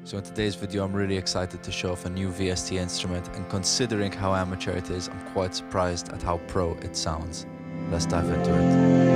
So in today's video, I'm really excited to show off a new VST instrument, and considering how amateur it is, I'm quite surprised at how pro it sounds. Let's dive into it.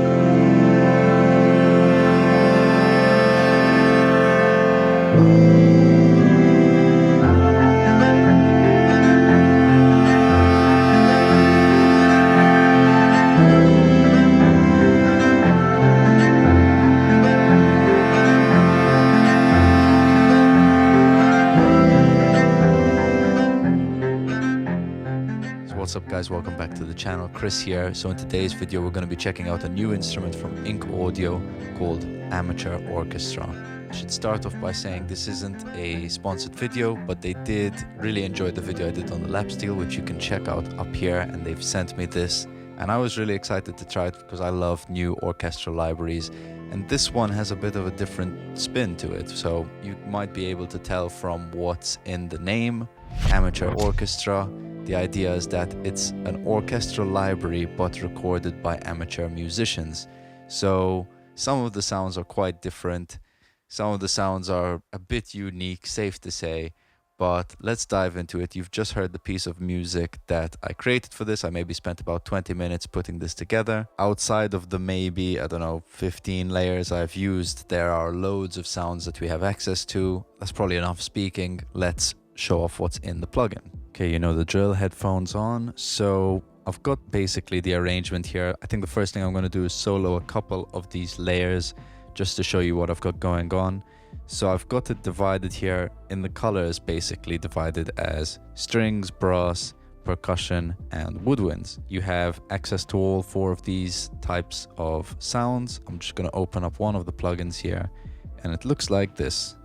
What's up guys, welcome back to the channel. Chris here. So in today's video we're going to be checking out a new instrument from Ink Audio called Amateur Orchestra. I should start off by saying this isn't a sponsored video, but they did really enjoy the video I did on the lap steel, which you can check out up here, and they've sent me this and I was really excited to try it because I love new orchestral libraries, and this one has a bit of a different spin to it. So you might be able to tell from what's in the name, Amateur Orchestra. The idea is that it's an orchestral library but recorded by amateur musicians. So some of the sounds are quite different. Some of the sounds are a bit unique, safe to say, but let's dive into it. You've just heard the piece of music that I created for this. I maybe spent about 20 minutes putting this together. Outside of the maybe, I don't know, 15 layers I've used, there are loads of sounds that we have access to. That's probably enough speaking. Let's show off what's in the plugin. Okay, you know the drill, headphones on. So I've got basically the arrangement here. I think the first thing I'm going to do is solo a couple of these layers just to show you what I've got going on. So I've got it divided here in the colors, basically divided as strings, brass, percussion, and woodwinds. You have access to all four of these types of sounds. I'm just going to open up one of the plugins here, and it looks like this.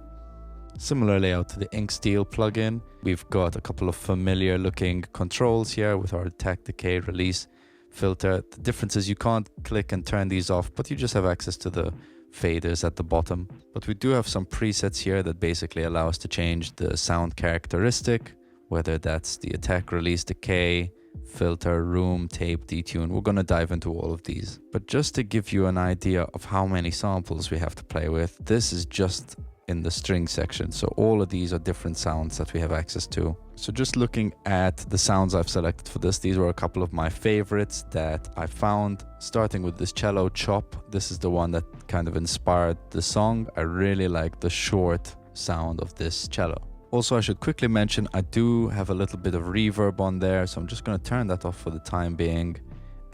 Similar layout to the Ink Steel plugin. We've got a couple of familiar looking controls here with our attack, decay, release, filter. The difference is you can't click and turn these off, but you just have access to the faders at the bottom. But we do have some presets here that basically allow us to change the sound characteristic, whether that's the attack, release, decay, filter, room, tape, detune. We're going to dive into all of these. But just to give you an idea of how many samples we have to play with, this is just in the string section. So all of these are different sounds that we have access to. So just looking at the sounds I've selected for this, these were a couple of my favorites that I found, starting with this cello chop. This is the one that kind of inspired the song. I really like the short sound of this cello. Also, I should quickly mention I do have a little bit of reverb on there, so I'm just going to turn that off for the time being,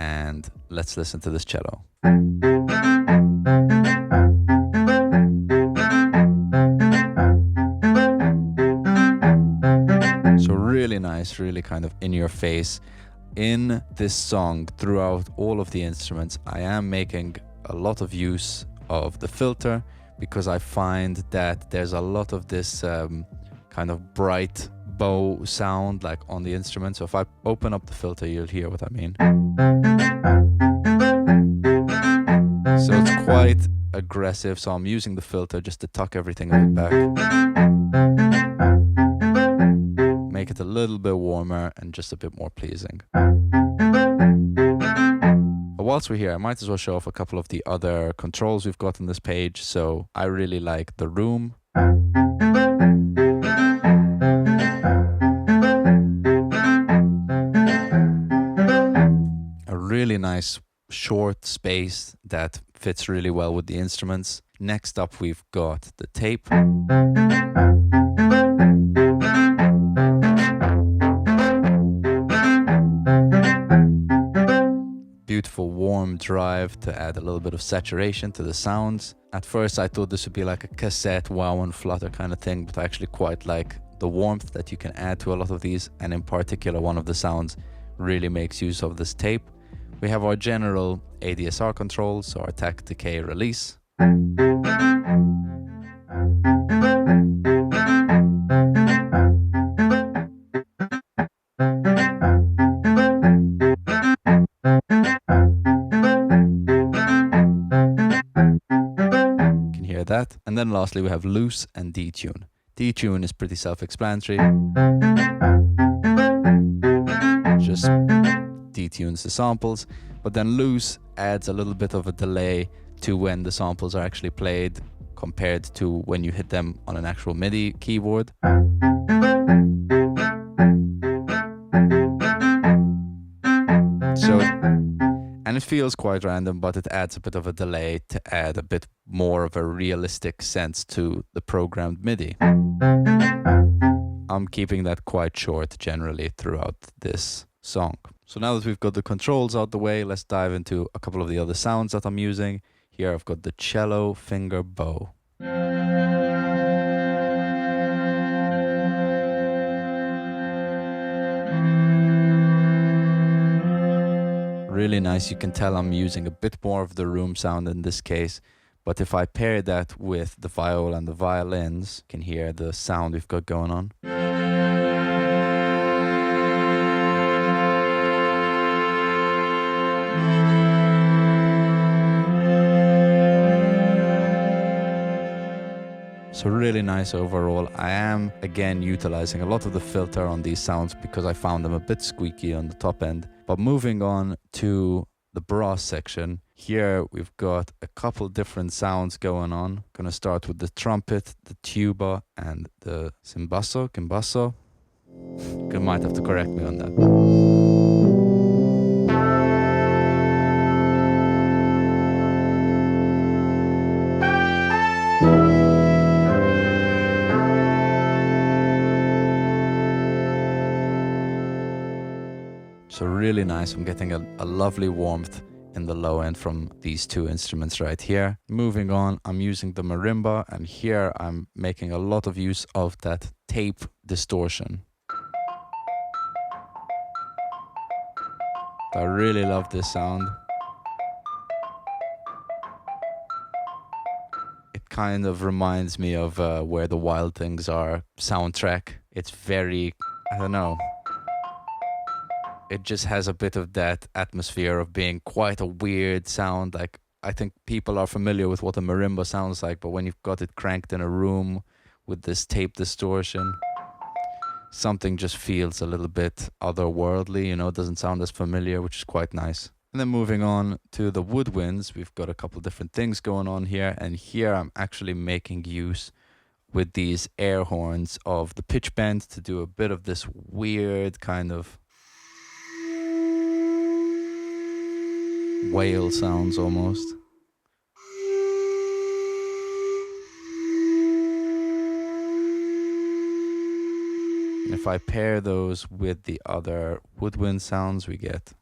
and let's listen to this cello. Really nice, really kind of in your face. In this song, throughout all of the instruments, I am making a lot of use of the filter because I find that there's a lot of this kind of bright bow sound like on the instrument. So if I open up the filter, you'll hear what I mean. So it's quite aggressive, so I'm using the filter just to tuck everything a bit back. Make it a little bit warmer and just a bit more pleasing. But whilst we're here, I might as well show off a couple of the other controls we've got on this page. So I really like the room. A really nice short space that fits really well with the instruments. Next up, we've got the tape. Beautiful warm drive to add a little bit of saturation to the sounds. At first I thought this would be like a cassette wow and flutter kind of thing, but I actually quite like the warmth that you can add to a lot of these, and in particular one of the sounds really makes use of this tape. We have our general ADSR controls, so our attack, decay, release. That. And then lastly we have loose and detune. Detune is pretty self-explanatory. Just detunes the samples, but then loose adds a little bit of a delay to when the samples are actually played compared to when you hit them on an actual MIDI keyboard. So, and it feels quite random, but it adds a bit of a delay to add a bit more of a realistic sense to the programmed MIDI. I'm keeping that quite short generally throughout this song. So now that we've got the controls out the way, let's dive into a couple of the other sounds that I'm using. Here I've got the cello finger bow. Really nice. You can tell I'm using a bit more of the room sound in this case. But if I pair that with the viola and the violins, you can hear the sound we've got going on. So really nice overall. I am again utilizing a lot of the filter on these sounds because I found them a bit squeaky on the top end. But moving on to the brass section, here we've got a couple different sounds going on. Gonna start with the trumpet, the tuba, and the cimbasso. You might have to correct me on that. So really nice. I'm getting a lovely warmth in the low end from these two instruments right here. Moving on, I'm using the marimba, and here I'm making a lot of use of that tape distortion. I really love this sound. It kind of reminds me of Where the Wild Things Are soundtrack. It's very, I don't know, it just has a bit of that atmosphere of being quite a weird sound. Like, I think people are familiar with what a marimba sounds like, but when you've got it cranked in a room with this tape distortion, something just feels a little bit otherworldly, you know, it doesn't sound as familiar, which is quite nice. And then moving on to the woodwinds, we've got a couple different things going on here, and here I'm actually making use with these air horns of the pitch bend to do a bit of this weird kind of whale sounds almost. And if I pair those with the other woodwind sounds, we get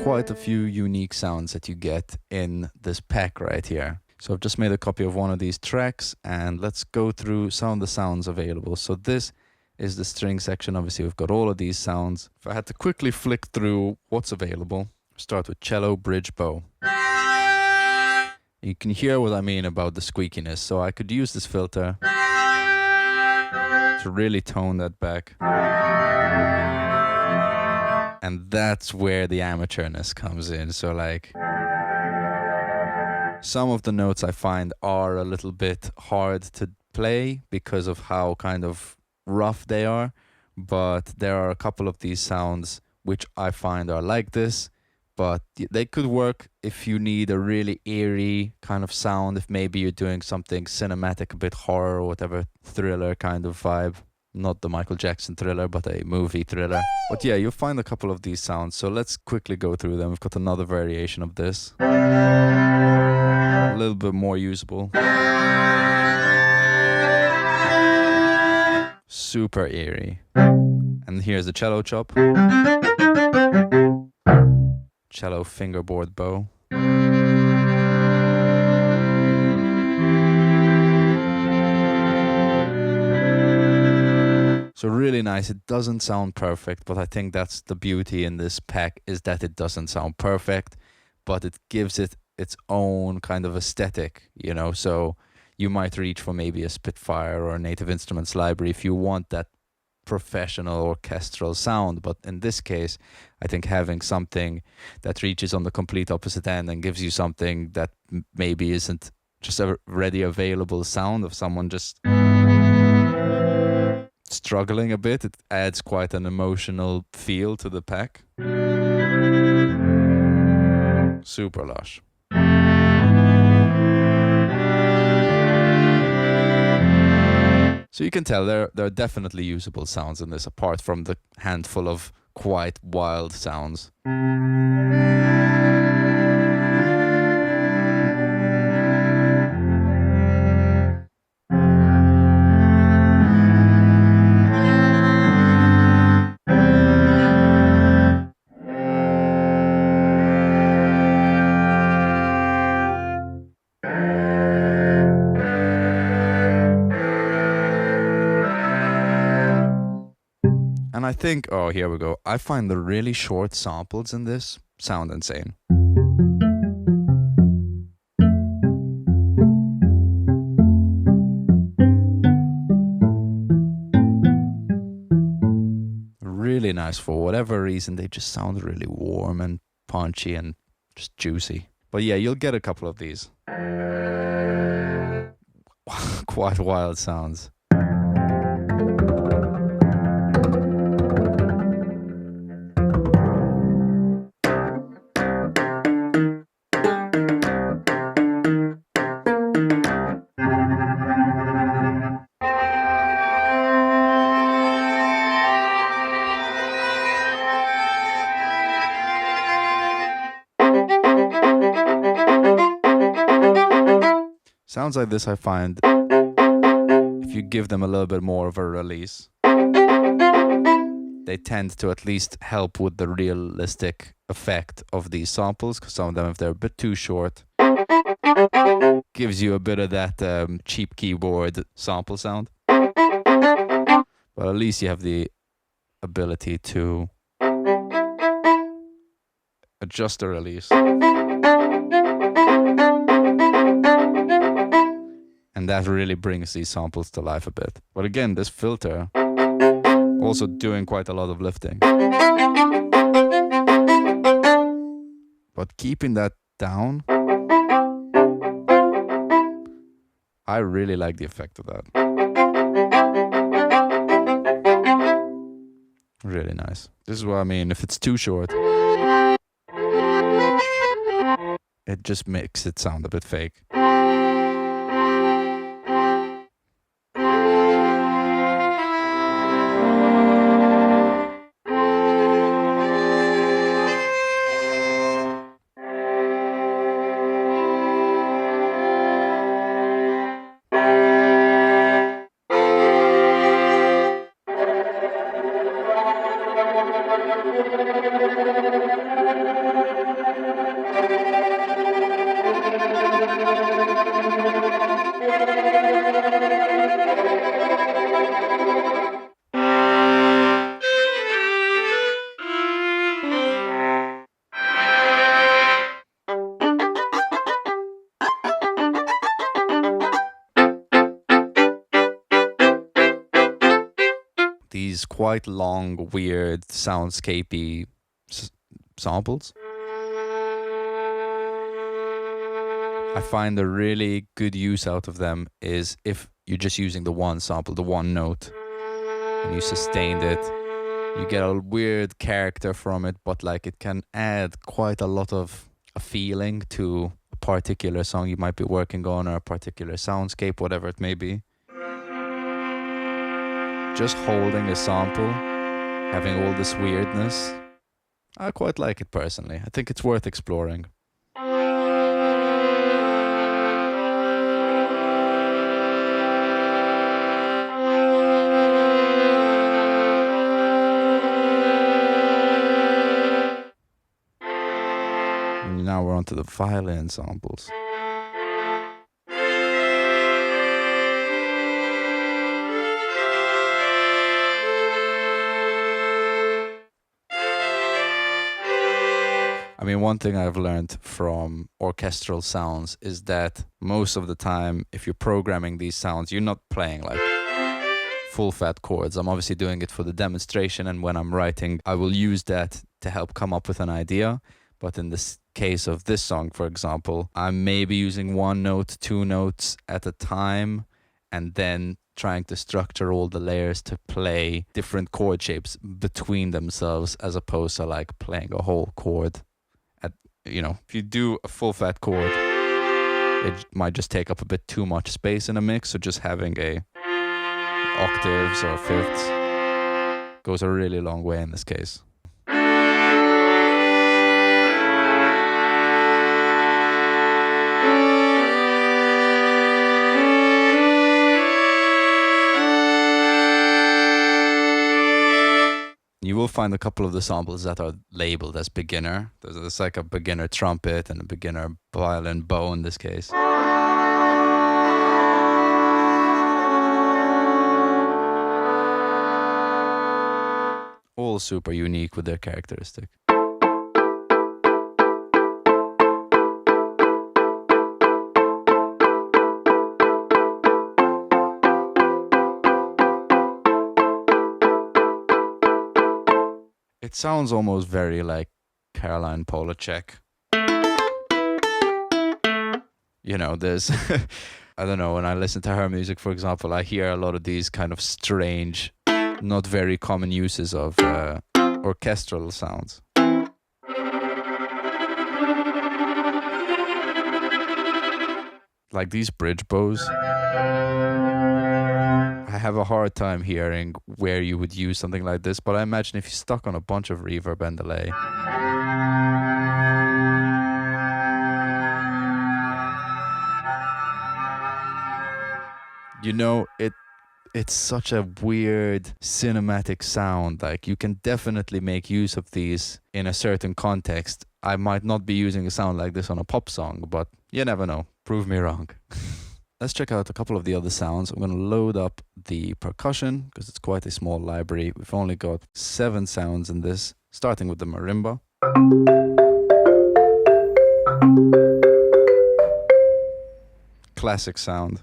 quite a few unique sounds that you get in this pack right here. So I've just made a copy of one of these tracks, and let's go through some of the sounds available. So this is the string section. Obviously we've got all of these sounds. If I had to quickly flick through what's available, start with cello bridge bow. You can hear what I mean about the squeakiness. So I could use this filter to really tone that back. And that's where the amateurness comes in. So like, some of the notes I find are a little bit hard to play because of how kind of rough they are. But there are a couple of these sounds which I find are like this. But they could work if you need a really eerie kind of sound. If maybe you're doing something cinematic, a bit horror or whatever, thriller kind of vibe. Not the Michael Jackson Thriller, but a movie thriller. But yeah, you'll find a couple of these sounds. So let's quickly go through them. We've got another variation of this. A little bit more usable. Super eerie. And here's the cello chop. Cello fingerboard bow. So really nice. It doesn't sound perfect, but I think that's the beauty in this pack, is that it doesn't sound perfect, but it gives it its own kind of aesthetic, you know. So you might reach for maybe a Spitfire or a Native Instruments library if you want that professional orchestral sound. But in this case, I think having something that reaches on the complete opposite end and gives you something that maybe isn't just a ready available sound of someone just struggling a bit. It adds quite an emotional feel to the pack. Super lush. So you can tell there are definitely usable sounds in this, apart from the handful of quite wild sounds. And I think, oh, here we go. I find the really short samples in this sound insane. Really nice. For whatever reason, they just sound really warm and punchy and just juicy. But yeah, you'll get a couple of these. Quite wild sounds. Sounds like this, I find, if you give them a little bit more of a release, they tend to at least help with the realistic effect of these samples, because some of them, if they're a bit too short, gives you a bit of that cheap keyboard sample sound. But at least you have the ability to adjust the release. And that really brings these samples to life a bit. But again, this filter also doing quite a lot of lifting. But keeping that down, I really like the effect of that. Really nice. This is what I mean. If it's too short, it just makes it sound a bit fake. These quite long, weird, soundscapey samples. I find the really good use out of them is if you're just using the one sample, the one note, and you sustained it, you get a weird character from it, but like it can add quite a lot of a feeling to a particular song you might be working on, or a particular soundscape, whatever it may be. Just holding a sample, having all this weirdness, I quite like it personally. I think it's worth exploring. And now we're on to the violin samples. I mean, one thing I've learned from orchestral sounds is that most of the time, if you're programming these sounds, you're not playing like full fat chords. I'm obviously doing it for the demonstration, and when I'm writing, I will use that to help come up with an idea. But in this case of this song, for example, I'm maybe using one note, two notes at a time, and then trying to structure all the layers to play different chord shapes between themselves, as opposed to like playing a whole chord at, you know, if you do a full flat chord, it might just take up a bit too much space in a mix. So just having a octaves or fifths goes a really long way in this case. You will find a couple of the samples that are labeled as beginner. There's like a beginner trumpet and a beginner violin bow in this case. All super unique with their characteristic. It sounds almost very like Caroline Polachek. You know, there's, I don't know, when I listen to her music, for example, I hear a lot of these kind of strange, not very common uses of orchestral sounds. Like these bridge bows. I have a hard time hearing where you would use something like this, but I imagine if you stuck on a bunch of reverb and delay. You know, it's such a weird cinematic sound. Like, you can definitely make use of these in a certain context. I might not be using a sound like this on a pop song, but you never know. Prove me wrong. Let's check out a couple of the other sounds. I'm going to load up the percussion because it's quite a small library. We've only got 7 sounds in this, starting with the marimba. Classic sound.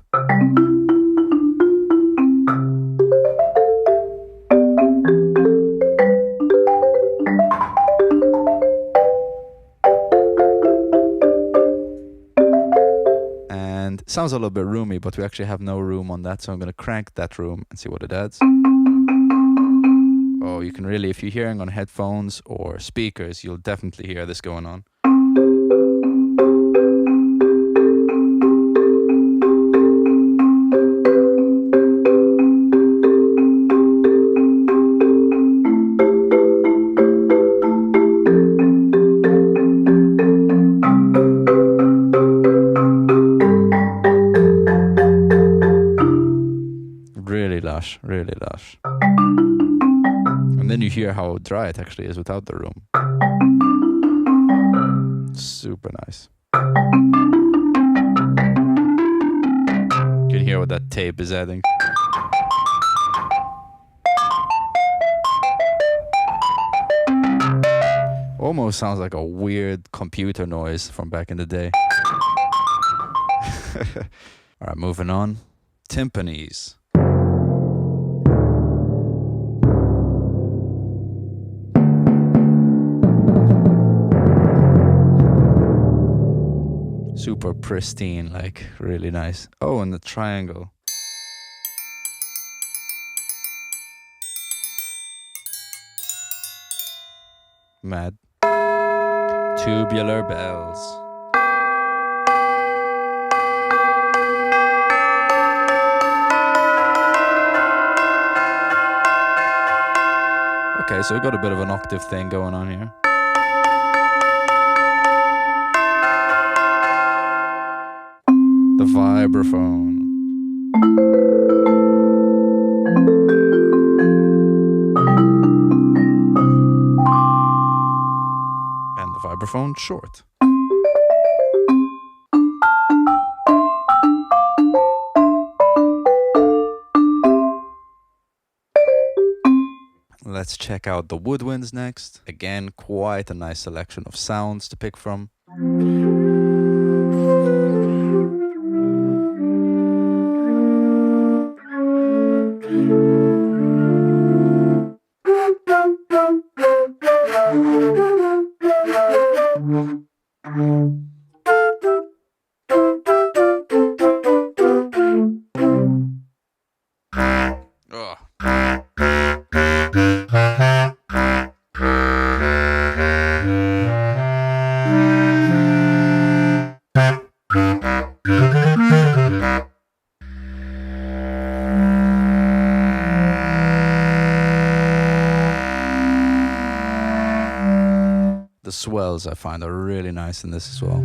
Sounds a little bit roomy, but we actually have no room on that, so I'm going to crank that room and see what it adds. Oh, you can really, if you're hearing on headphones or speakers, you'll definitely hear this going on. Really lush. And then you hear how dry it actually is without the room. Super nice. You can hear what that tape is adding. Almost sounds like a weird computer noise from back in the day. Alright, moving on. Timpanis. Super pristine, like really nice. Oh, and the triangle. Mad. Tubular bells. Okay, so we got a bit of an octave thing going on here. The vibraphone. And the vibraphone short. Let's check out the Woodwinds next. Again, quite a nice selection of sounds to pick from. Ugh. The swells I find are really nice in this as well.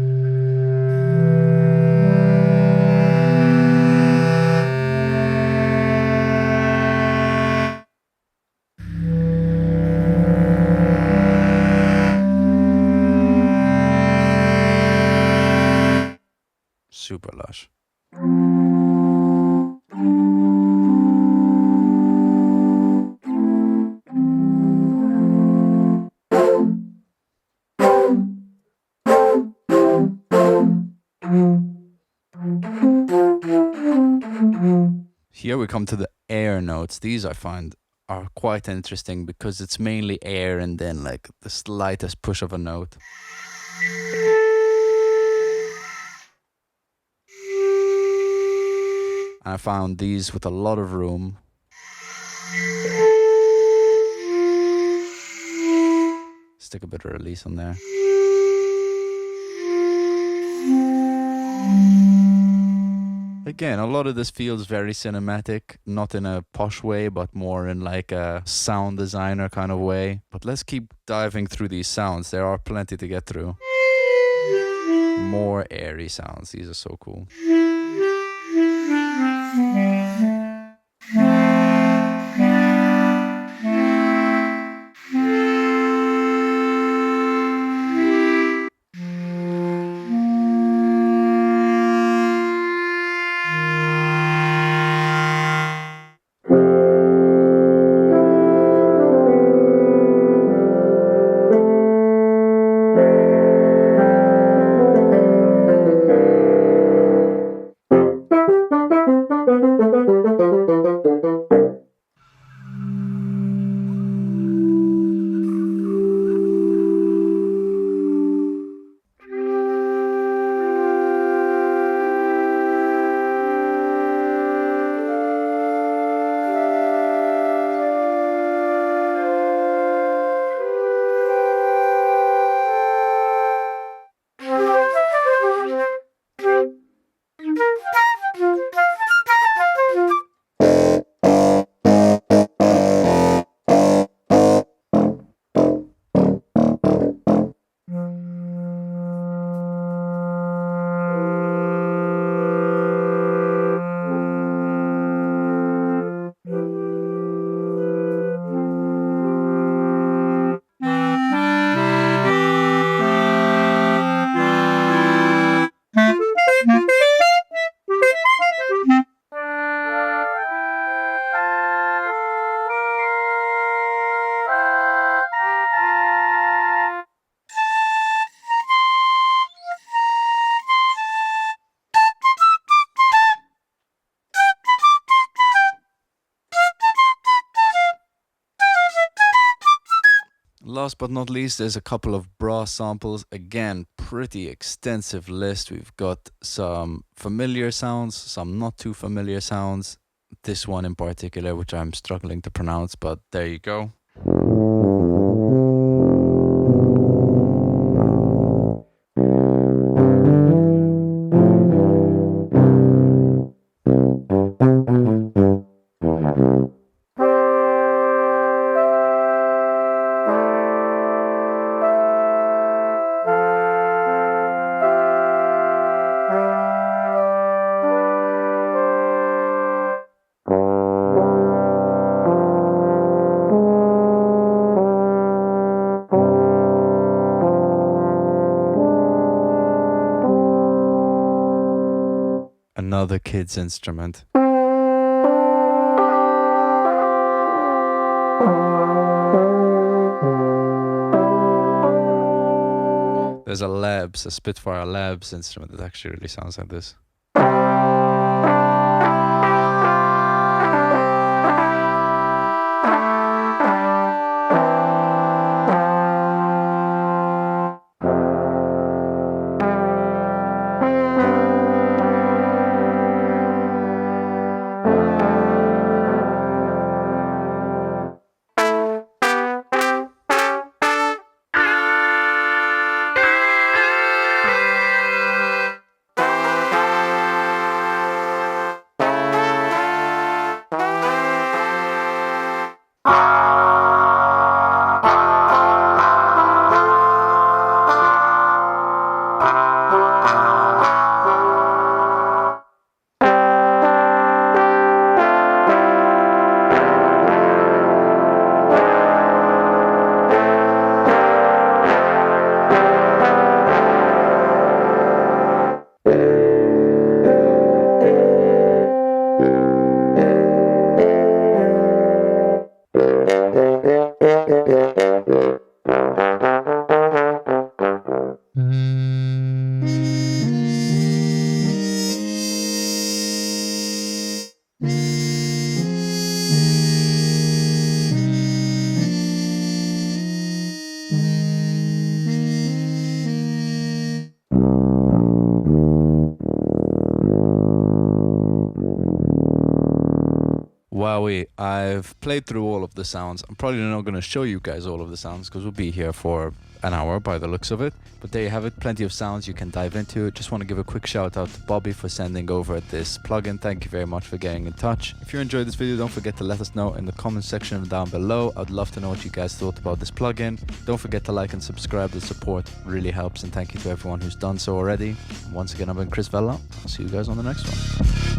Super lush. Here we come to the air notes. These I find are quite interesting because it's mainly air and then like the slightest push of a note. I found these with a lot of room. Stick a bit of release on there. Again, a lot of this feels very cinematic, not in a posh way, but more in like a sound designer kind of way. But let's keep diving through these sounds. There are plenty to get through. More airy sounds. These are so cool. Last but not least, there's a couple of brass samples. Again, pretty extensive list. We've got some familiar sounds, some not too familiar sounds. This one in particular, which I'm struggling to pronounce, but there you go. Another kid's instrument. There's a Spitfire Labs instrument that actually really sounds like this. Wowie, I've played through all of the sounds. I'm probably not going to show you guys all of the sounds because we'll be here for an hour by the looks of it. But there you have it, plenty of sounds you can dive into. Just want to give a quick shout out to Bobby for sending over this plugin. Thank you very much for getting in touch. If you enjoyed this video, don't forget to let us know in the comment section down below. I'd love to know what you guys thought about this plugin. Don't forget to like and subscribe. The support really helps, and thank you to everyone who's done so already. And once again, I've been Chris Vella. I'll see you guys on the next one.